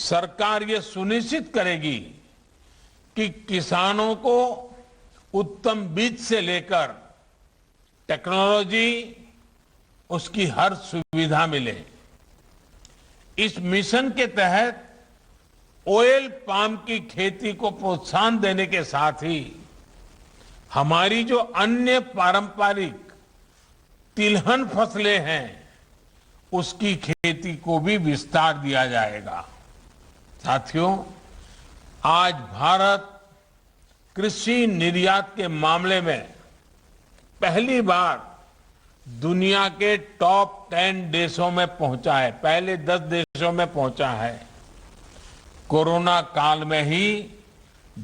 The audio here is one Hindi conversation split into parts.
सरकार ये सुनिश्चित करेगी कि किसानों को उत्तम बीज से लेकर टेक्नोलॉजी उसकी हर सुविधा मिले। इस मिशन के तहत ऑयल पाम की खेती को प्रोत्साहन देने के साथ ही हमारी जो अन्य पारंपरिक तिलहन फसलें हैं उसकी खेती को भी विस्तार दिया जाएगा। साथियों, आज भारत कृषि निर्यात के मामले में पहली बार दुनिया के टॉप 10 देशों में पहुंचा है, पहले 10 देशों में पहुंचा है। कोरोना काल में ही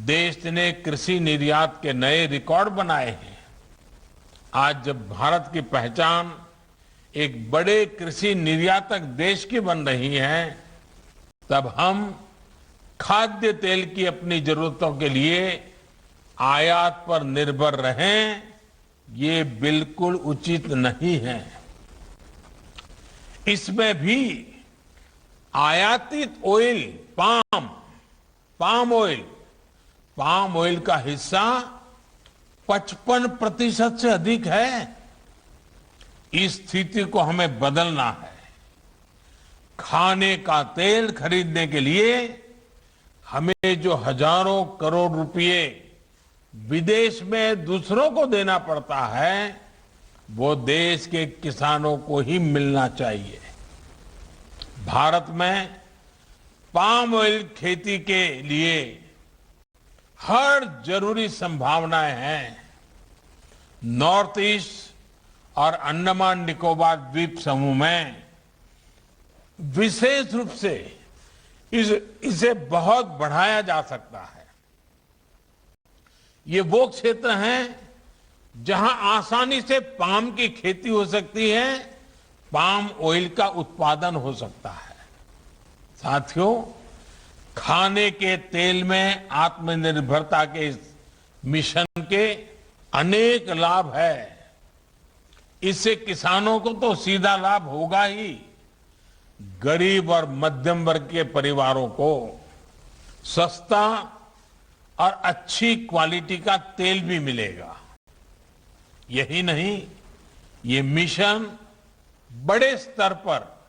देश ने कृषि निर्यात के नए रिकॉर्ड बनाए हैं। आज जब भारत की पहचान एक बड़े कृषि निर्यातक देश की बन रही है, तब हम खाद्य तेल की अपनी जरूरतों के लिए आयात पर निर्भर रहें, ये बिल्कुल उचित नहीं है। इसमें भी आयातित ऑयल पाम ऑयल का हिस्सा 55% से अधिक है। इस स्थिति को हमें बदलना है। खाने का तेल खरीदने के लिए हमें जो हजारों करोड़ रुपए विदेश में दूसरों को देना पड़ता है, वो देश के किसानों को ही मिलना चाहिए। भारत में पाम ऑयल खेती के लिए हर जरूरी संभावनाएं हैं। नॉर्थ ईस्ट और अंडमान निकोबार द्वीप समूह में विशेष रूप से इसे बहुत बढ़ाया जा सकता है। ये वो क्षेत्र हैं जहां आसानी से पाम की खेती हो सकती है, पाम ऑयल का उत्पादन हो सकता है। साथियों, खाने के तेल में आत्मनिर्भरता के इस मिशन के अनेक लाभ है। इससे किसानों को तो सीधा लाभ होगा ही, गरीब और मध्यम वर्ग के परिवारों को सस्ता और अच्छी क्वालिटी का तेल भी मिलेगा। यही नहीं, ये मिशन बड़े स्तर पर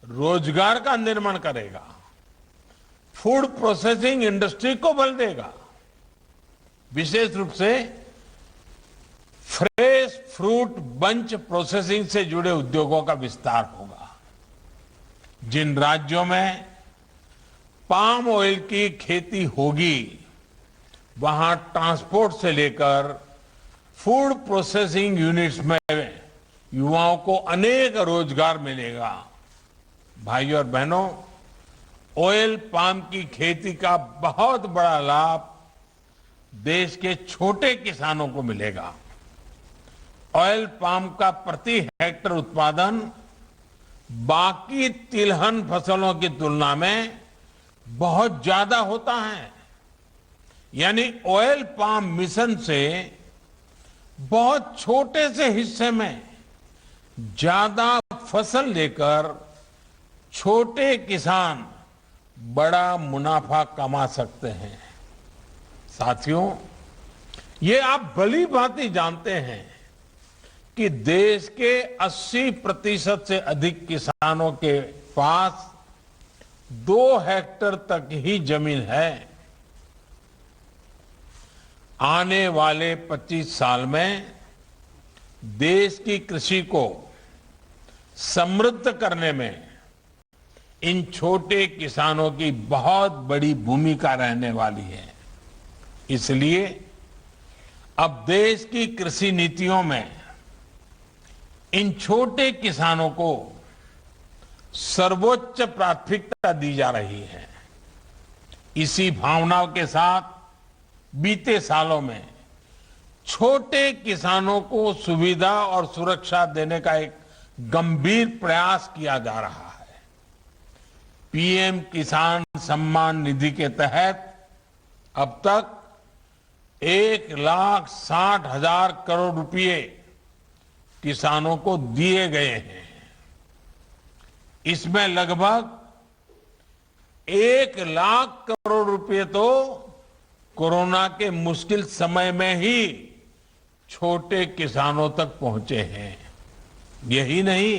रोजगार का निर्माण करेगा, फूड प्रोसेसिंग इंडस्ट्री को बल देगा। विशेष रूप से फ्रेश फ्रूट बंच प्रोसेसिंग से जुड़े उद्योगों का विस्तार होगा। जिन राज्यों में पाम ऑयल की खेती होगी, वहां ट्रांसपोर्ट से लेकर फूड प्रोसेसिंग यूनिट्स में युवाओं को अनेक रोजगार मिलेगा। भाइयों और बहनों, ऑयल पाम की खेती का बहुत बड़ा लाभ देश के छोटे किसानों को मिलेगा। ऑयल पाम का प्रति हेक्टेयर उत्पादन बाकी तिलहन फसलों की तुलना में बहुत ज्यादा होता है। यानी ऑयल पाम मिशन से बहुत छोटे से हिस्से में ज्यादा फसल लेकर छोटे किसान बड़ा मुनाफा कमा सकते हैं। साथियों, ये आप भली भांति जानते हैं कि देश के 80% से अधिक किसानों के पास 2 हेक्टेयर तक ही जमीन है। आने वाले 25 साल में देश की कृषि को समृद्ध करने में इन छोटे किसानों की बहुत बड़ी भूमिका रहने वाली है। इसलिए अब देश की कृषि नीतियों में इन छोटे किसानों को सर्वोच्च प्राथमिकता दी जा रही है। इसी भावनाओं के साथ बीते सालों में छोटे किसानों को सुविधा और सुरक्षा देने का एक गंभीर प्रयास किया जा रहा है। पीएम किसान सम्मान निधि के तहत अब तक 1,60,000 करोड़ रुपए किसानों को दिए गए हैं। इसमें लगभग 1 लाख करोड़ रुपए तो कोरोना के मुश्किल समय में ही छोटे किसानों तक पहुंचे हैं। यही नहीं,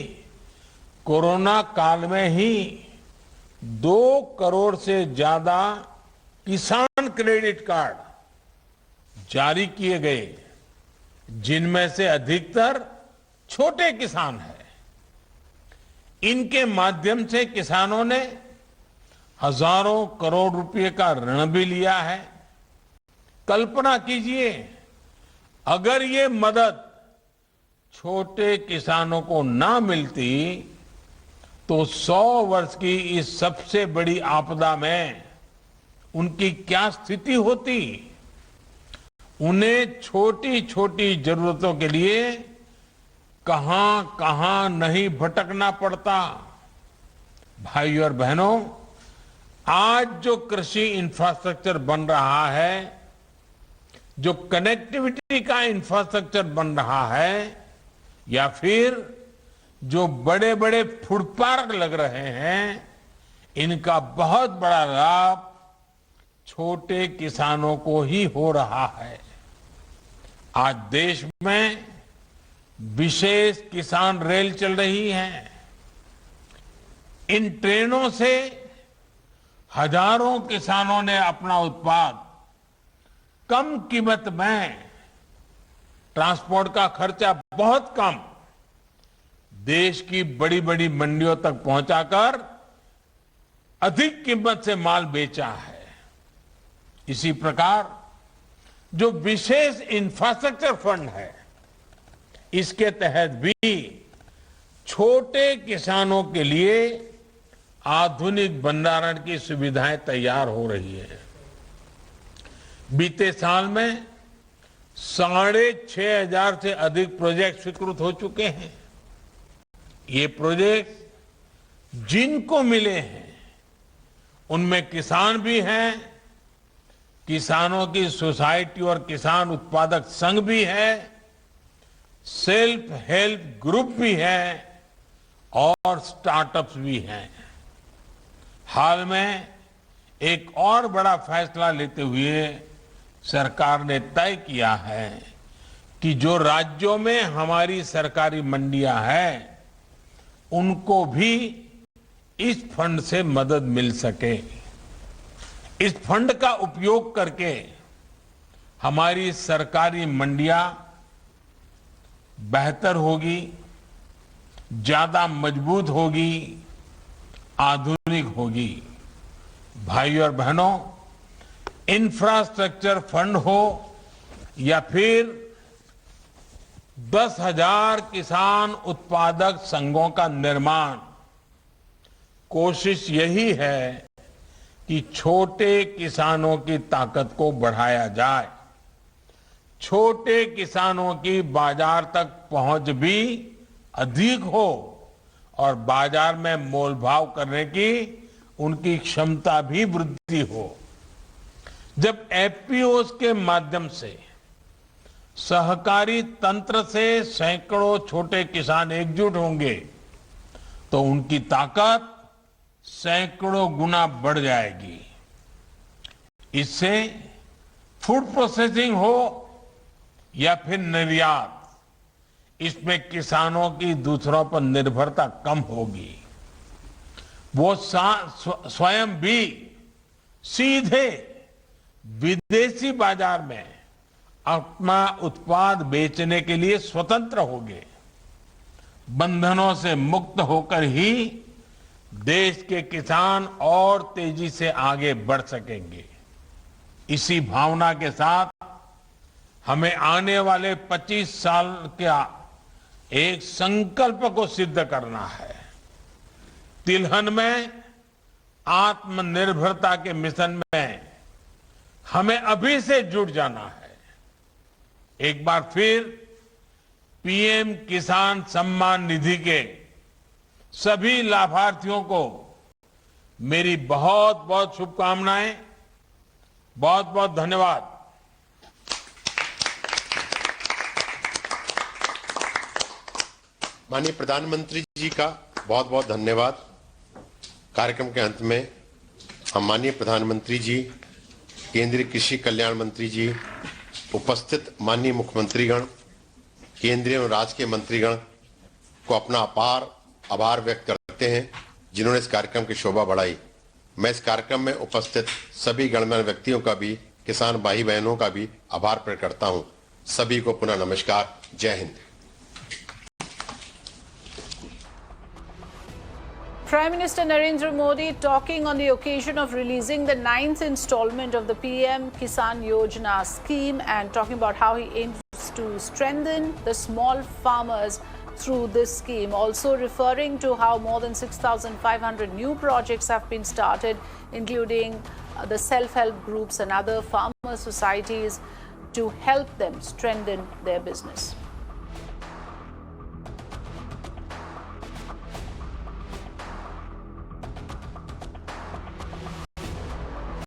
कोरोना काल में ही 2 करोड़ से ज्यादा किसान क्रेडिट कार्ड जारी किए गए, जिनमें से अधिकतर छोटे किसान हैं। इनके माध्यम से किसानों ने हजारों करोड़ रुपए का ऋण भी लिया है। कल्पना कीजिए, अगर ये मदद छोटे किसानों को ना मिलती तो 100 वर्ष की इस सबसे बड़ी आपदा में उनकी क्या स्थिति होती। उन्हें छोटी छोटी जरूरतों के लिए कहां कहां नहीं भटकना पड़ता। भाई और बहनों, आज जो कृषि इंफ्रास्ट्रक्चर बन रहा है, जो कनेक्टिविटी का इंफ्रास्ट्रक्चर बन रहा है, या फिर जो बड़े बड़े फूड पार्क लग रहे हैं, इनका बहुत बड़ा लाभ छोटे किसानों को ही हो रहा है। आज देश में विशेष किसान रेल चल रही है। इन ट्रेनों से हजारों किसानों ने अपना उत्पाद कम कीमत में, ट्रांसपोर्ट का खर्चा बहुत कम, देश की बड़ी बड़ी मंडियों तक पहुंचाकर अधिक कीमत से माल बेचा है। इसी प्रकार जो विशेष इंफ्रास्ट्रक्चर फंड है, इसके तहत भी छोटे किसानों के लिए आधुनिक भंडारण की सुविधाएं तैयार हो रही है। बीते साल में 6,500 से अधिक प्रोजेक्ट स्वीकृत हो चुके हैं। ये प्रोजेक्ट जिनको मिले हैं, उनमें किसान भी हैं, किसानों की सोसाइटी और किसान उत्पादक संघ भी है, सेल्फ हेल्प ग्रुप भी है और स्टार्टअप्स भी हैं। हाल में एक और बड़ा फैसला लेते हुए सरकार ने तय किया है कि जो राज्यों में हमारी सरकारी मंडियां हैं, उनको भी इस फंड से मदद मिल सके। इस फंड का उपयोग करके हमारी सरकारी मंडियां बेहतर होगी, ज्यादा मजबूत होगी, आधुनिक होगी। भाई और बहनों, इंफ्रास्ट्रक्चर फंड हो या फिर 10,000 किसान उत्पादक संघों का निर्माण, कोशिश यही है कि छोटे किसानों की ताकत को बढ़ाया जाए, छोटे किसानों की बाजार तक पहुंच भी अधिक हो और बाजार में मोल भाव करने की उनकी क्षमता भी वृद्धि हो। जब एफपीओ के माध्यम से सहकारी तंत्र से सैकड़ों छोटे किसान एकजुट होंगे तो उनकी ताकत सैकड़ों गुना बढ़ जाएगी। इससे फूड प्रोसेसिंग हो या फिर निर्यात, इसमें किसानों की दूसरों पर निर्भरता कम होगी। वो स्वयं भी सीधे विदेशी बाजार में अपना उत्पाद बेचने के लिए स्वतंत्र होंगे। बंधनों से मुक्त होकर ही देश के किसान और तेजी से आगे बढ़ सकेंगे। इसी भावना के साथ हमें आने वाले 25 साल का एक संकल्प को सिद्ध करना है। तिलहन में आत्मनिर्भरता के मिशन में हमें अभी से जुट जाना है। एक बार फिर पीएम किसान सम्मान निधि के सभी लाभार्थियों को मेरी बहुत बहुत शुभकामनाएं, बहुत बहुत धन्यवाद। माननीय प्रधानमंत्री जी का बहुत बहुत धन्यवाद। कार्यक्रम के अंत में हम माननीय प्रधानमंत्री जी, केंद्रीय कृषि कल्याण मंत्री जी, उपस्थित माननीय मुख्यमंत्रीगण, केंद्रीय और राज्य के मंत्रीगण को अपना अपार आभार व्यक्त करते हैं जिन्होंने इस कार्यक्रम की शोभा बढ़ाई। मैं इस कार्यक्रम में उपस्थित सभी गणमान्य व्यक्तियों का भी, किसान भाई बहनों का भी आभार प्रकट करता हूं। सभी को पुनः नमस्कार। जय Hind. Prime Minister Narendra Modi talking on the occasion of releasing the 9th installment of the PM Kisan Yojana scheme and talking about how he aims to strengthen the small farmers through this scheme. Also referring to how more than 6,500 new projects have been started, including the self-help groups and other farmer societies to help them strengthen their business.